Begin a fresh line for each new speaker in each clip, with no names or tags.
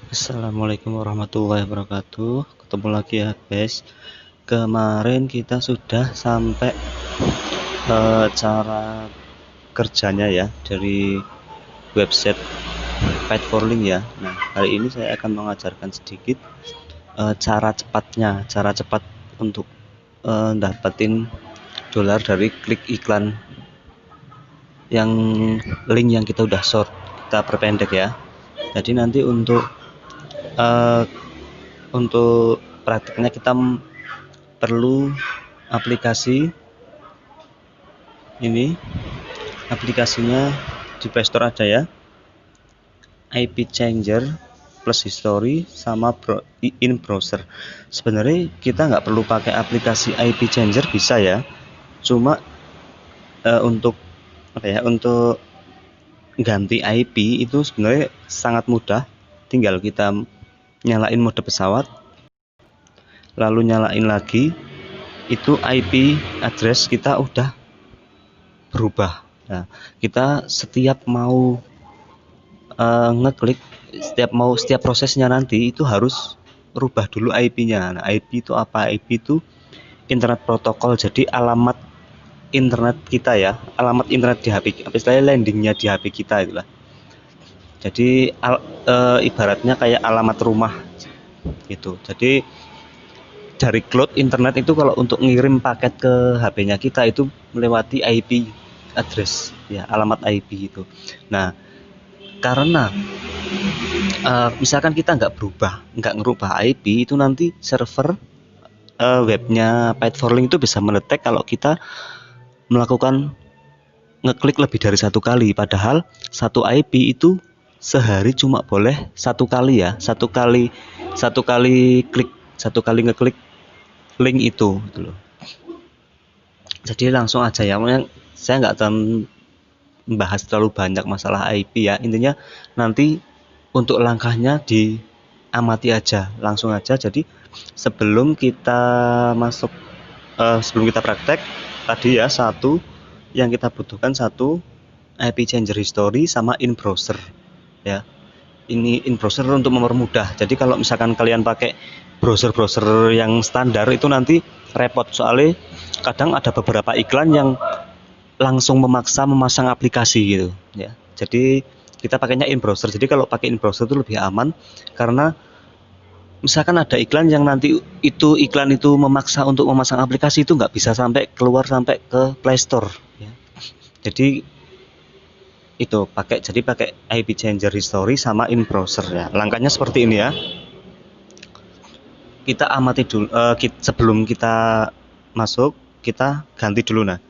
Assalamualaikum warahmatullahi wabarakatuh. Ketemu lagi ya guys. Kemarin kita sudah sampai cara kerjanya ya dari website Fight for Link ya. Nah, hari ini saya akan mengajarkan sedikit cara cepat untuk dapetin dolar dari klik iklan yang link yang kita udah short, kita perpendek ya. Jadi nanti untuk prakteknya kita perlu aplikasi ini. Aplikasinya di Playstore ada ya, IP Changer plus history sama in browser. Sebenarnya kita nggak perlu pakai aplikasi IP Changer, bisa ya, cuma untuk untuk ganti IP itu sebenarnya sangat mudah. Tinggal kita nyalain mode pesawat, lalu nyalain lagi, itu IP address kita udah berubah. Nah, kita setiap mau ngeklik, setiap prosesnya nanti itu harus rubah dulu IP-nya. Nah, IP itu apa? IP itu internet protokol. Jadi alamat internet kita ya, alamat internet di HP, istilahnya landingnya di HP kita itulah. Jadi ibaratnya kayak alamat rumah gitu. Jadi dari cloud internet itu kalau untuk ngirim paket ke HP-nya kita itu melewati IP address ya, alamat IP itu. Nah, karena misalkan kita nggak ngerubah IP itu, nanti server webnya Fight for Link itu bisa mendetek kalau kita melakukan ngeklik lebih dari satu kali, padahal satu IP itu sehari cuma boleh satu kali ya, satu kali ngeklik link itu gitu loh. Jadi langsung aja ya, saya nggak akan membahas terlalu banyak masalah IP ya. Intinya nanti untuk langkahnya diamati aja, langsung aja. Jadi sebelum kita praktek tadi ya, yang kita butuhkan satu IP changer history sama in browser ya. Ini in browser untuk mempermudah. Jadi kalau misalkan kalian pakai browser yang standar itu nanti repot, soalnya kadang ada beberapa iklan yang langsung memaksa memasang aplikasi gitu ya. Jadi kita pakainya in browser. Jadi kalau pakai in browser itu lebih aman, karena misalkan ada iklan yang nanti iklan itu memaksa untuk memasang aplikasi, itu nggak bisa sampai keluar sampai ke Play Store ya. Jadi pakai IP changer history sama in browser ya. Langkahnya seperti ini ya. Kita amati dulu, sebelum kita masuk kita ganti dulu. Nah,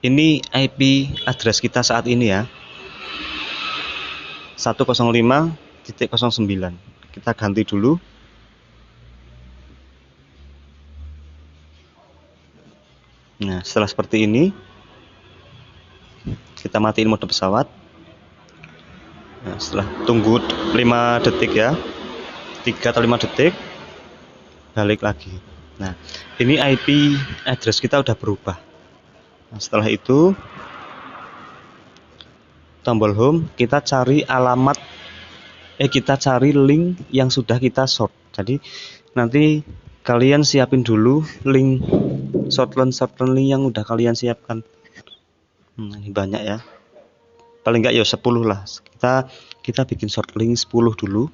ini IP address kita saat ini ya, 105.09. Kita ganti dulu. Nah, setelah seperti ini kita matiin mode pesawat. Nah, setelah tunggu 5 detik ya, 3 atau 5 detik, balik lagi. Nah, ini IP address kita udah berubah. Nah, setelah itu tombol home, kita cari link yang sudah kita short. Jadi nanti kalian siapin dulu link shortline link yang udah kalian siapkan. Ini banyak ya, paling enggak ya 10 lah. Kita bikin short link 10 dulu.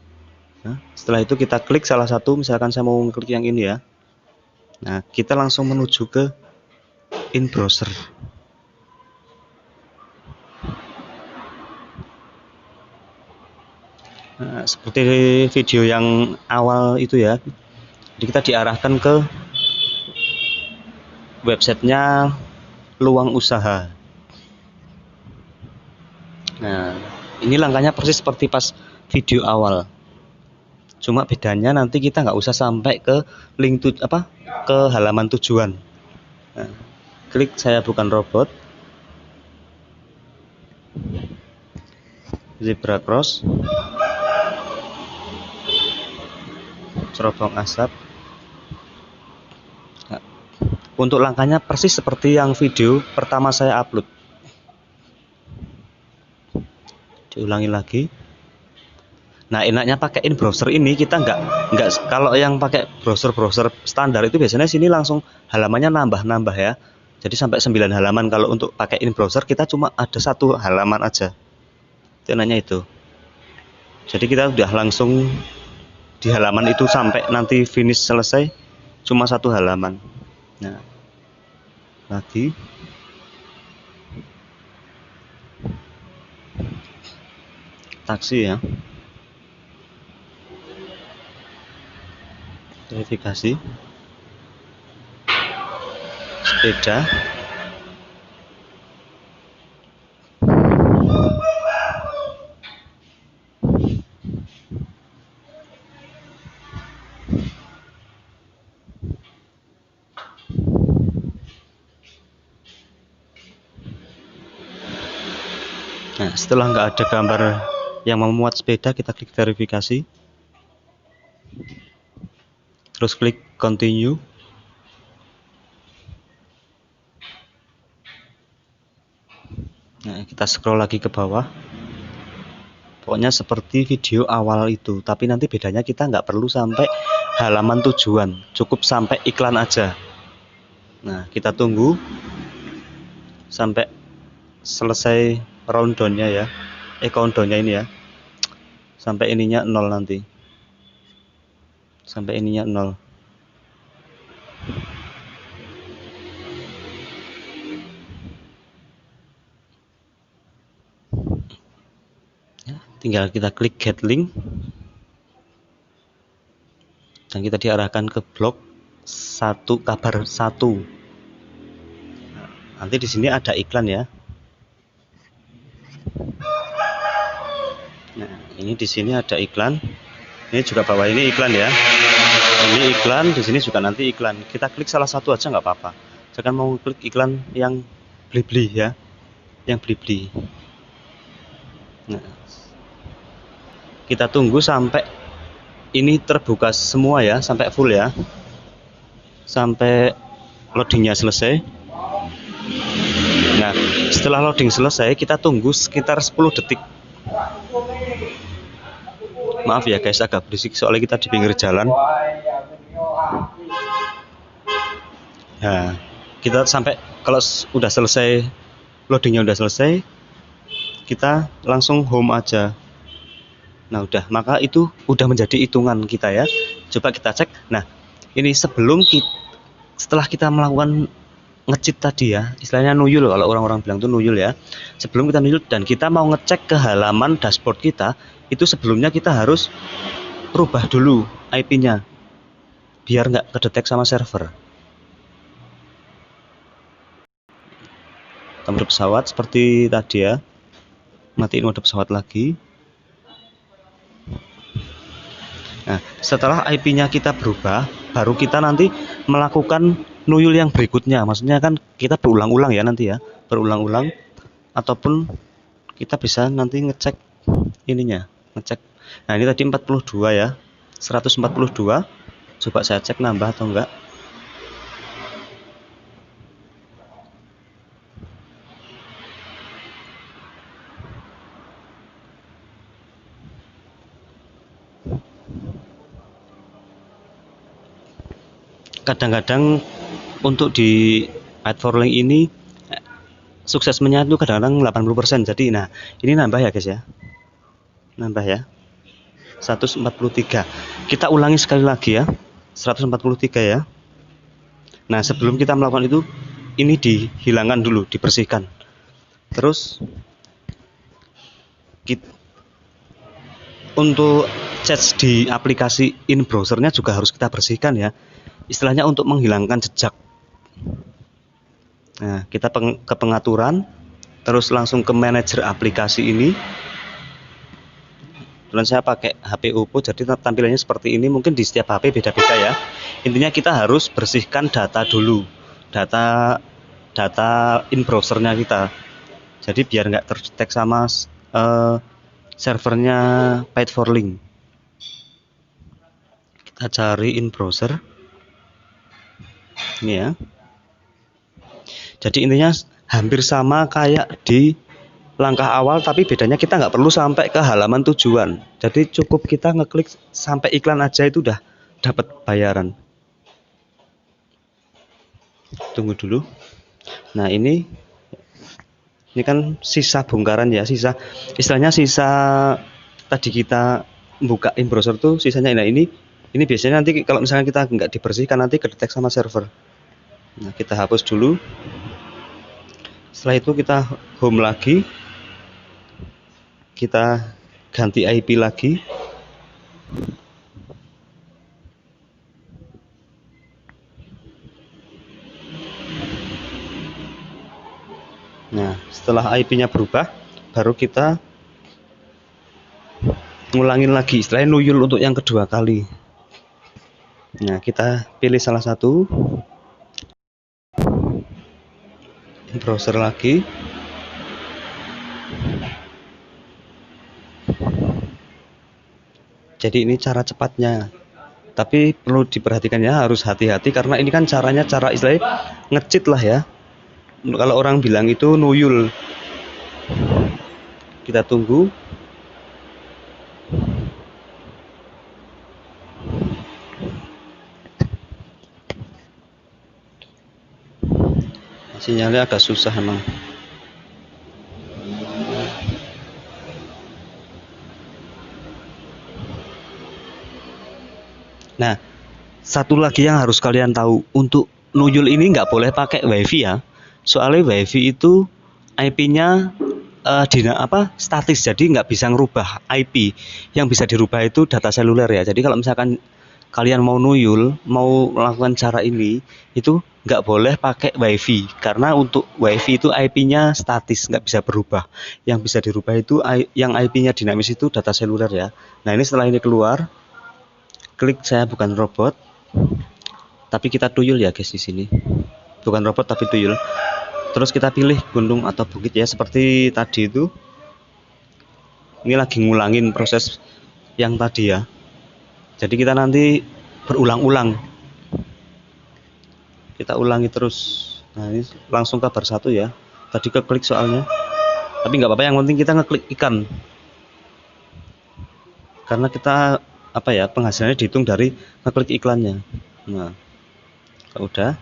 Nah, setelah itu kita klik salah satu, misalkan saya mau klik yang ini ya. Nah, kita langsung menuju ke in browser. Nah, seperti video yang awal itu ya. Jadi kita diarahkan ke websitenya Luang Usaha. Nah, ini langkahnya persis seperti pas video awal. Cuma bedanya nanti kita nggak usah sampai ke link ke halaman tujuan. Nah, klik saya bukan robot, zebra cross, cerobong asap. Nah, untuk langkahnya persis seperti yang video pertama saya upload. Diulangi lagi. Nah, enaknya pakai in browser ini kita nggak kalau yang pakai browser standar itu biasanya sini langsung halamannya nambah-nambah ya. Jadi sampai 9 halaman. Kalau untuk pakai in browser kita cuma ada 1 halaman aja. Itu enaknya itu. Jadi kita udah langsung di halaman itu sampai nanti finish selesai cuma 1 halaman. Nah, lagi taksi ya, verifikasi sepeda. Nah, setelah nggak ada gambar yang memuat sepeda, kita klik verifikasi, terus klik continue. Nah, kita scroll lagi ke bawah. Pokoknya seperti video awal itu, tapi nanti bedanya kita nggak perlu sampai halaman tujuan, cukup sampai iklan aja. Nah, kita tunggu sampai selesai rundownnya ya, countdownnya ini ya, sampai ininya 0 nanti, sampai ininya 0. Ya, tinggal kita klik get link dan kita diarahkan ke blog 1 kabar 1. Nah, nanti di sini ada iklan ya. Nah, ini di sini ada iklan. Ini juga bawah ini iklan ya. Ini iklan, di sini juga nanti iklan. Kita klik salah satu aja nggak apa-apa. Jangan mau klik iklan yang beli-beli ya, yang beli-beli. Nah, kita tunggu sampai ini terbuka semua ya, sampai full ya, sampai loadingnya selesai. Nah, setelah loading selesai, kita tunggu sekitar 10 detik. Maaf ya guys, agak berisik soalnya kita di pinggir jalan. Nah, kita sampai kalau udah selesai, loadingnya udah selesai, kita langsung home aja. Nah, udah, maka itu udah menjadi hitungan kita ya. Coba kita cek. Nah, ini setelah kita melakukan nge-cheat tadi ya, istilahnya nuyul, kalau orang-orang bilang tuh nuyul ya. Sebelum kita nuyul dan kita mau ngecek ke halaman dashboard kita, itu sebelumnya kita harus rubah dulu IP-nya biar nggak kedetek sama server. Mode pesawat seperti tadi ya, matiin mode pesawat lagi. Nah, setelah IP-nya kita berubah, baru kita nanti melakukan nuyul yang berikutnya. Maksudnya kan kita berulang-ulang ya nanti ya, berulang-ulang, ataupun kita bisa nanti ngecek ininya, ngecek. Nah, ini tadi 42 ya, 142. Coba saya cek nambah atau enggak. Kadang-kadang untuk di Adforlink ini sukses menyatu kadang-kadang 80%. Jadi nah, ini nambah ya guys ya. Nambah ya. 143. Kita ulangi sekali lagi ya. 143 ya. Nah, sebelum kita melakukan itu, ini dihilangkan dulu, dibersihkan. Terus untuk chat di aplikasi in browsernya juga harus kita bersihkan ya. Istilahnya untuk menghilangkan jejak. Nah, kita ke pengaturan, terus langsung ke manajer aplikasi ini. Dan saya pakai HP Oppo, jadi tampilannya seperti ini. Mungkin di setiap HP beda-beda ya. Intinya kita harus bersihkan data dulu, data in browsernya kita. Jadi biar nggak terdetek sama servernya Adforlink. Kita cari in browser. Ini ya. Jadi intinya hampir sama kayak di langkah awal, tapi bedanya kita nggak perlu sampai ke halaman tujuan. Jadi cukup kita ngeklik sampai iklan aja itu udah dapat bayaran. Tunggu dulu. Nah, ini kan sisa bongkaran ya, sisa istilahnya sisa tadi kita buka in browser tuh sisanya. Nah, ini biasanya nanti kalau misalnya kita nggak dibersihkan nanti kedetek sama server. Nah, kita hapus dulu. Setelah itu kita home lagi, kita ganti IP lagi. Nah, setelah IP-nya berubah, baru kita ngulangin lagi, istilahnya nuyul untuk yang kedua kali. Nah, kita pilih salah satu, browser lagi. Jadi ini cara cepatnya, tapi perlu diperhatikan ya, harus hati-hati karena ini kan caranya cara istilahnya nge-cheat lah ya. Kalau orang bilang itu nuyul. Kita tunggu. Sinyalnya agak susah emang. Nah, satu lagi yang harus kalian tahu, untuk nuyul ini nggak boleh pakai wifi ya. Soalnya wifi itu IP-nya statis, jadi nggak bisa ngerubah IP. Yang bisa dirubah itu data seluler ya. Jadi kalau misalkan kalian mau nuyul, mau melakukan cara ini, itu nggak boleh pakai wifi, karena untuk wifi itu IP-nya statis, nggak bisa berubah. Yang bisa dirubah itu yang IP-nya dinamis, itu data seluler ya. Nah, ini setelah ini keluar, klik saya bukan robot, tapi kita tuyul ya guys di sini. Bukan robot tapi tuyul. Terus kita pilih gunung atau bukit ya, seperti tadi itu. Ini lagi ngulangin proses yang tadi ya. Jadi kita nanti berulang-ulang. Kita ulangi terus. Nah, ini langsung kabar satu ya. Tadi keklik soalnya. Tapi nggak apa-apa, yang penting kita ngeklik ikan. Karena kita penghasilannya dihitung dari ngeklik iklannya. Nah, udah.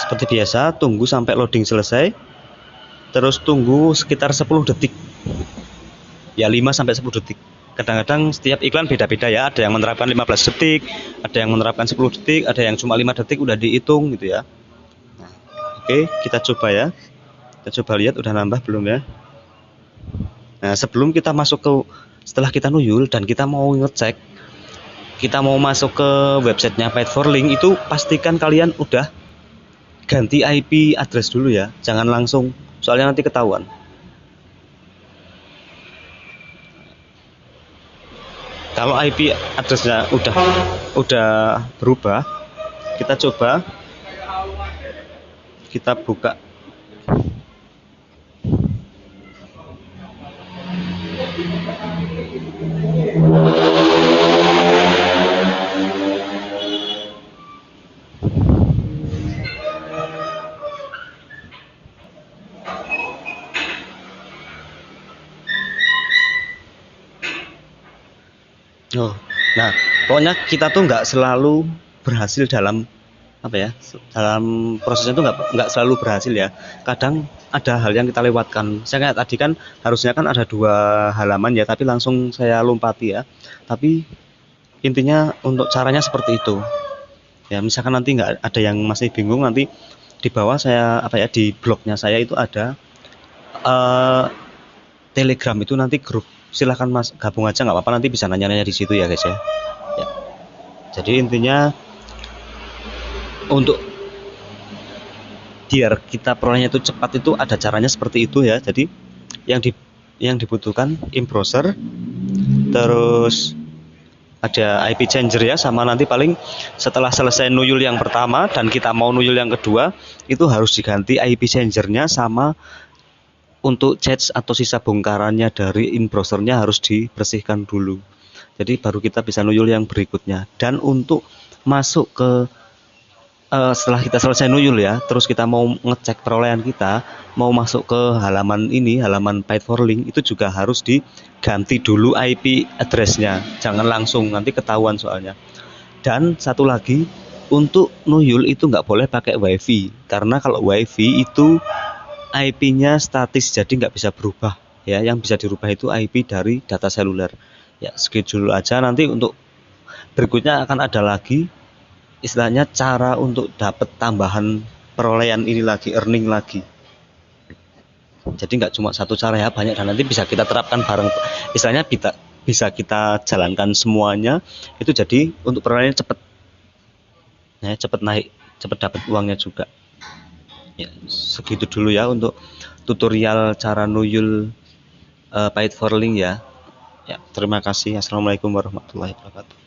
Seperti biasa, tunggu sampai loading selesai. Terus tunggu sekitar 10 detik. Ya, 5 sampai 10 detik. Kadang-kadang setiap iklan beda-beda ya, ada yang menerapkan 15 detik, ada yang menerapkan 10 detik, ada yang cuma 5 detik udah dihitung gitu ya. Nah, oke, kita coba ya. Kita coba lihat udah nambah belum ya. Nah, sebelum kita masuk ke, setelah kita nuyul dan kita mau ngecek, kita mau masuk ke websitenya Fight4Link, itu pastikan kalian udah ganti IP address dulu ya. Jangan langsung, soalnya nanti ketahuan. Kalau IP addressnya udah berubah, kita coba, kita buka. Nah, pokoknya kita tuh nggak selalu berhasil dalam dalam prosesnya tuh nggak selalu berhasil ya. Kadang ada hal yang kita lewatkan. Saya kayak tadi kan harusnya kan ada 2 halaman ya, tapi langsung saya lompati ya. Tapi intinya untuk caranya seperti itu. Ya, misalkan nanti nggak ada yang masih bingung, nanti di bawah saya di blognya saya itu ada Telegram, itu nanti grup. Silahkan Mas gabung aja, nggak apa-apa, nanti bisa nanya-nanya di situ ya guys ya. Jadi intinya untuk biar kita perolehnya itu cepat, itu ada caranya seperti itu ya. Jadi yang dibutuhkan in browser, terus ada IP changer ya, sama nanti paling setelah selesai nuyul yang pertama dan kita mau nuyul yang kedua, itu harus diganti IP changernya, sama untuk cache atau sisa bongkarannya dari in browsernya harus dibersihkan dulu. Jadi baru kita bisa nuyul yang berikutnya. Dan untuk masuk ke setelah kita selesai nuyul ya, terus kita mau ngecek perolehan kita, mau masuk ke halaman ini, halaman Paid for Link, itu juga harus diganti dulu IP address-nya. Jangan langsung, nanti ketahuan soalnya. Dan satu lagi, untuk nuyul itu nggak boleh pakai WiFi, karena kalau WiFi itu IP-nya statis, jadi nggak bisa berubah. Ya, yang bisa dirubah itu IP dari data seluler. Ya, segitu dulu aja. Nanti untuk berikutnya akan ada lagi, istilahnya cara untuk dapat tambahan perolehan ini lagi, earning lagi. Jadi nggak cuma satu cara ya, banyak, dan nanti bisa kita terapkan bareng. Istilahnya bisa kita jalankan semuanya, itu jadi untuk perolehannya cepet, ya, cepet naik, cepet dapat uangnya juga. Ya, segitu dulu ya untuk tutorial cara nuyul Paid for Link ya. Ya, terima kasih. Assalamualaikum warahmatullahi wabarakatuh.